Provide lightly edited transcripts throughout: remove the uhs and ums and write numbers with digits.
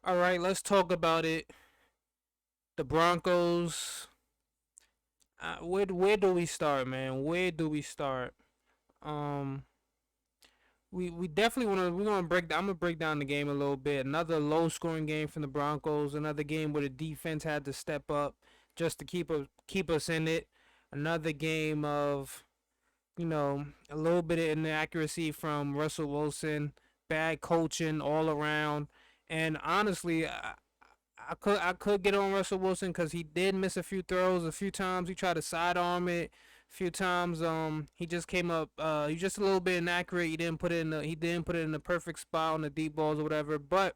All right, let's talk about it. The Broncos. Where do we start, man? Where do we start? Um, we definitely want to. We're gonna break. I'm gonna break down the game a little bit. Another low scoring game from the Broncos. Another game where the defense had to step up just to keep us in it. Another game of a little bit of inaccuracy from Russell Wilson. Bad coaching all around. And honestly, I could get on Russell Wilson because he did miss a few throws. A few times he tried to sidearm it. A few times he just came up he just a little bit inaccurate. He didn't put it in the perfect spot on the deep balls or whatever. But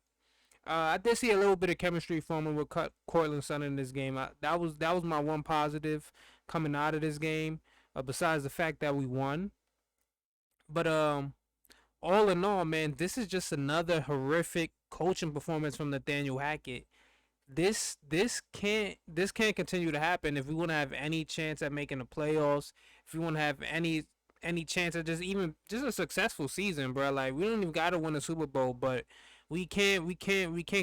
I did see a little bit of chemistry forming with Cortland Sutton in this game. That was my one positive coming out of this game. Besides the fact that we won, but all in all, man, this is just another horrific coaching performance from Nathaniel Hackett. This can't continue to happen if we want to have any chance at making the playoffs. If we want to have any chance at just a successful season, bro. Like we don't even gotta win a Super Bowl, but we can't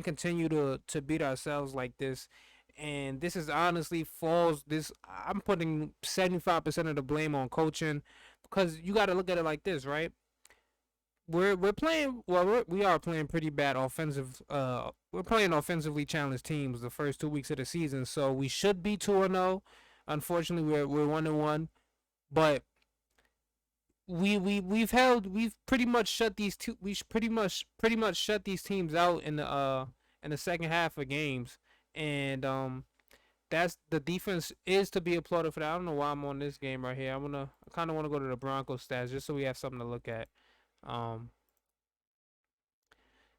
continue to beat ourselves like this. And this is honestly falls this. I'm putting 75% of the blame on coaching because you got to look at it like this, right? We're playing well. We are playing pretty bad offensive. We're playing offensively challenged teams the first 2 weeks of the season, so we should be 2-0. Unfortunately, we're 1-1, but we've pretty much shut these two. We pretty much shut these teams out in the second half of games, and that's the defense is to be applauded for that. I don't know why I'm on this game right here. I kind of want to go to the Broncos stats just so we have something to look at. Um,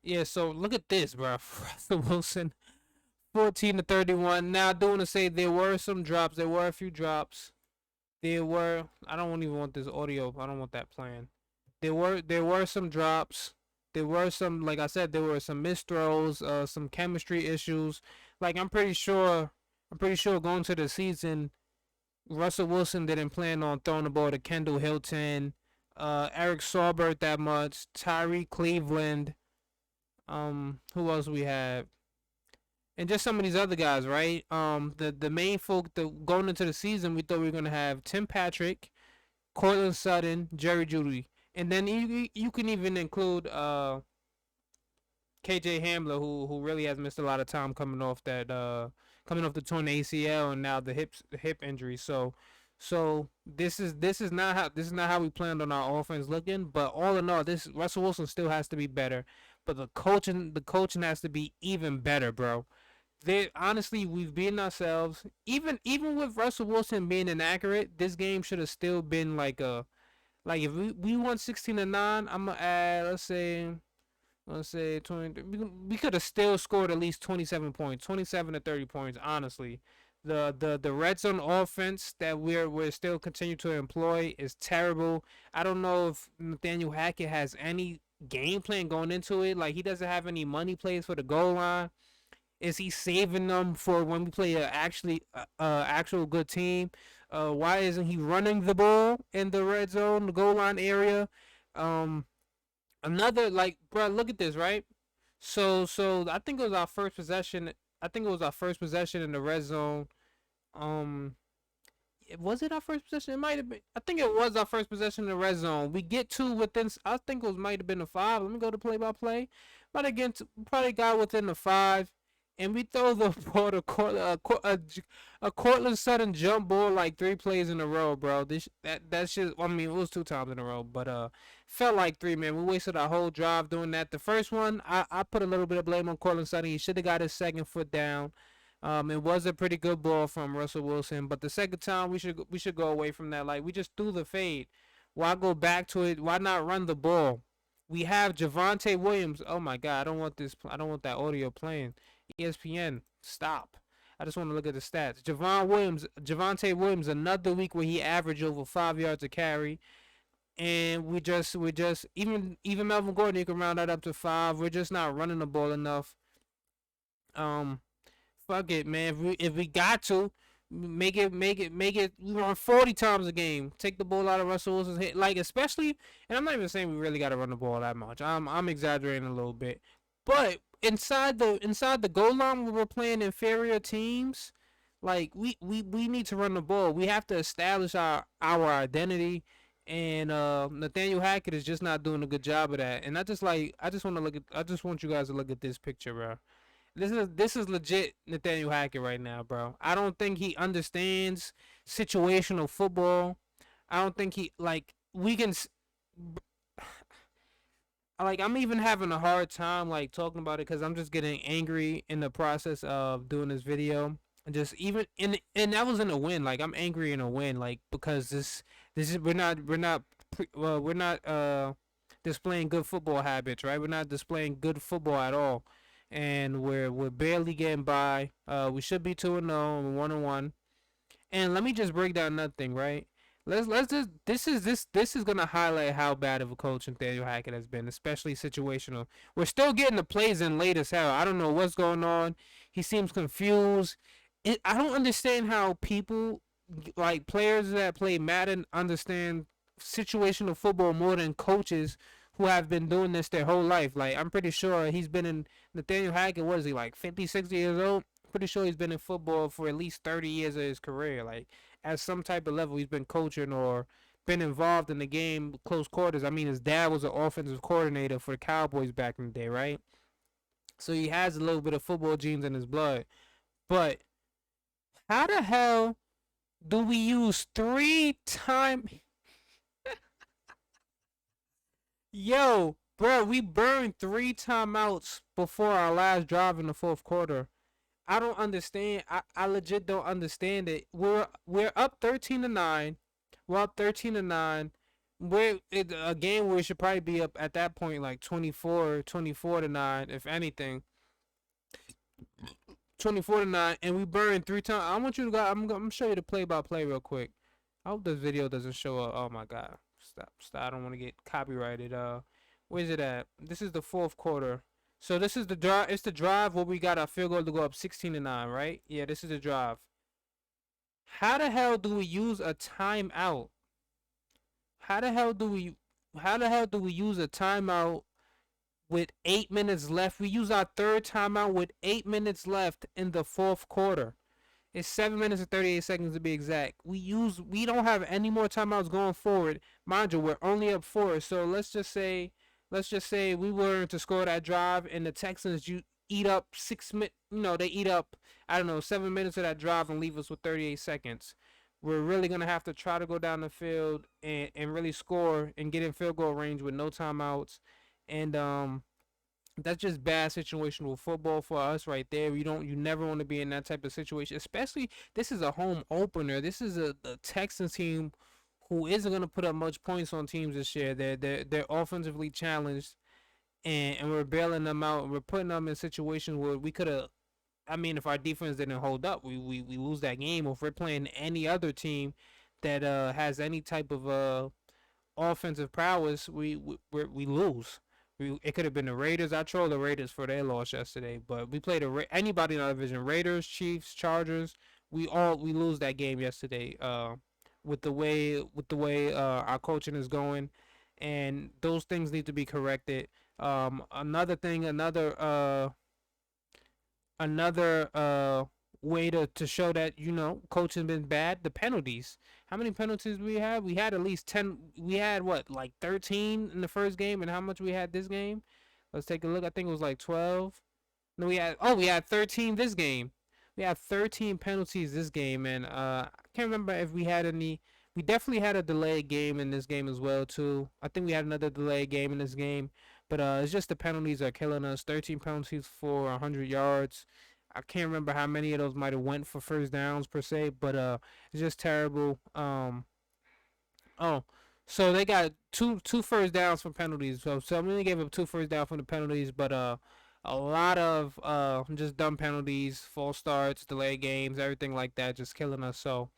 Yeah, so look at this, bro. Russell Wilson, 14 to 31. Now, I do want to say there were some drops. There were a few drops. There were. I don't even want this audio. I don't want that playing. There were some drops. There were some, like I said, there were some missed throws. Some chemistry issues. Like I'm pretty sure. I'm pretty sure going to the season, Russell Wilson didn't plan on throwing the ball to Kendall Hilton, Eric Saubert that much, Tyree Cleveland. Who else we have? And just some of these other guys, right? The main folk that going into the season, we thought we were gonna have Tim Patrick, Cortland Sutton, Jerry Judy, and then you can even include KJ Hamler, who really has missed a lot of time coming off the torn ACL and now the hip injury. So this is not how we planned on our offense looking. But all in all, this Russell Wilson still has to be better. But the coaching has to be even better, bro. Honestly, we've beaten ourselves. Even with Russell Wilson being inaccurate, this game should have still been like if we won 16-9. I'm gonna add let's say 20. We could have still scored at least 27 points, 27 to 30 points. Honestly, the red zone offense that we're still continue to employ is terrible. I don't know if Nathaniel Hackett has any game plan going into it. Like he doesn't have any money plays for the goal line. Is he saving them for when we play a actual good team? Why isn't he running the ball in the red zone, the goal line area? Um, Another like, bro, look at this, right? So I think it was our first possession. I think it was our first possession in the red zone. Um, was it our first possession? It might have been. I think it was our first possession in the red zone. We get two within. I think it was might have been the five. Let me go to play by play. But again, probably got within the five, and we throw the ball to a Cortland Sutton jump ball like 3 plays in a row, bro. That's just. I mean, it was 2 times in a row, but felt like three, man. We wasted our whole drive doing that. The first one, I put a little bit of blame on Cortland Sutton. He should have got his second foot down. It was a pretty good ball from Russell Wilson, but the second time we should go away from that. Like we just threw the fade. Why go back to it? Why not run the ball? We have Javante Williams. Oh my God, I don't want this. I don't want that audio playing. ESPN, stop. I just want to look at the stats. Javante Williams, another week where he averaged over 5 yards a carry, and we just even Melvin Gordon, you can round that up to five. We're just not running the ball enough. Um, Fuck it, man. If we got to make it. We run 40 times a game. Take the ball out of Russell Wilson's head, like especially. And I'm not even saying we really got to run the ball that much. I'm exaggerating a little bit, but inside the goal line when we're playing inferior teams, like we need to run the ball. We have to establish our identity, and Nathaniel Hackett is just not doing a good job of that. And I just want to look at I just want you guys to look at this picture, bro. This is legit Nathaniel Hackett right now, bro. I don't think he understands situational football. I don't think he like we can like I'm even having a hard time like talking about it because I'm just getting angry in the process of doing this video. And just even and that was in a win. Like I'm angry in a win, like because this is we're not displaying good football habits, right? We're not displaying good football at all, and we're barely getting by. We should be 2-0 and 1-1. And let me just break down another thing, right? Let's just this is gonna highlight how bad of a coach Nathaniel Hackett has been, especially situational. We're still getting the plays in late as hell. I don't know what's going on. He seems confused. I don't understand how people like players that play Madden understand situational football more than coaches who have been doing this their whole life. Like I'm pretty sure he's been in Nathaniel Hackett. What is he like 50, 60 years old? Pretty sure he's been in football for at least 30 years of his career. Like at some type of level, he's been coaching or been involved in the game close quarters. I mean, his dad was an offensive coordinator for the Cowboys back in the day, right? So he has a little bit of football genes in his blood. But how the hell do we use three time? Yo, bro, we burned three timeouts before our last drive in the fourth quarter. I don't understand. I legit don't understand it. We're up 13-9. We're up 13-9. We're a game where we should probably be up at that point like 24-9, if anything. 24-9, and we burned three times. I want you to go. I'm gonna show you the play by play real quick. I hope this video doesn't show up. Oh my god. Stop. I don't want to get copyrighted. Where's it at? This is the fourth quarter. So this is the drive. It's the drive where we got our field goal to go up 16-9, right? Yeah, this is the drive. How the hell do we use a timeout? How the hell do we? How the hell do we use a timeout with 8 minutes left? We use our third timeout with 8 minutes left in the fourth quarter. It's 7 minutes and 38 seconds to be exact. We don't have any more timeouts going forward. Mind you, we're only up four. So let's just say we were to score that drive and the Texans you eat up 6 minutes. They eat up, I don't know, 7 minutes of that drive and leave us with 38 seconds. We're really gonna have to try to go down the field and really score and get in field goal range with no timeouts. And that's just bad situational football for us right there. You never want to be in that type of situation. Especially this is a home opener. This is the Texans team who isn't gonna put up much points on teams this year. They're offensively challenged, and we're bailing them out. We're putting them in situations where we could have. I mean, if our defense didn't hold up, we lose that game. Or if we're playing any other team that has any type of offensive prowess, we lose. It could have been the Raiders. I trolled the Raiders for their loss yesterday, but we played anybody in our division: Raiders, Chiefs, Chargers. We lose that game yesterday. With the way our coaching is going, and those things need to be corrected. Another thing, another way to show that coaching been bad. The penalties. How many penalties we had? We had at least 10. We had what, like 13 in the first game, and how much we had this game? Let's take a look. I think it was like 12. No, we had 13 this game. We had 13 penalties this game, and I can't remember if we had any. We definitely had a delayed game in this game as well too. I think we had another delayed game in this game, but it's just the penalties are killing us. 13 penalties for 100 yards. I can't remember how many of those might have went for first downs per se, but it's just terrible. Oh, so they got two first downs for penalties. So I'm gonna give up two first down for the penalties, but a lot of just dumb penalties, false starts, delayed games, everything like that, just killing us. So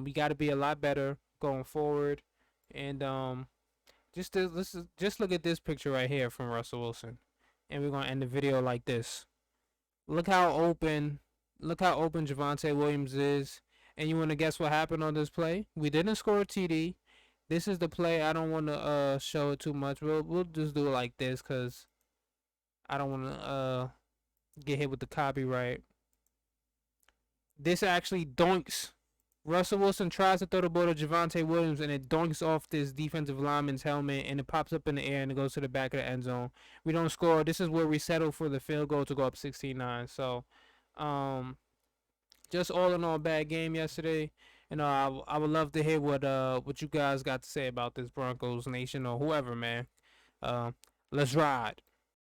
we got to be a lot better going forward, and just look at this picture right here from Russell Wilson, and we're gonna end the video like this. Look how open, Javonte Williams is. And you want to guess what happened on this play? We didn't score a TD. This is the play. I don't want to show it too much. We'll just do it like this, cause I don't want to get hit with the copyright. This actually doinks. Russell Wilson tries to throw the ball to Javonte Williams, and it doinks off this defensive lineman's helmet, and it pops up in the air, and it goes to the back of the end zone. We don't score. This is where we settle for the field goal to go up 16-9. So, just all in all, bad game yesterday. And I would love to hear what you guys got to say about this, Broncos Nation or whoever, man. Uh, let's ride.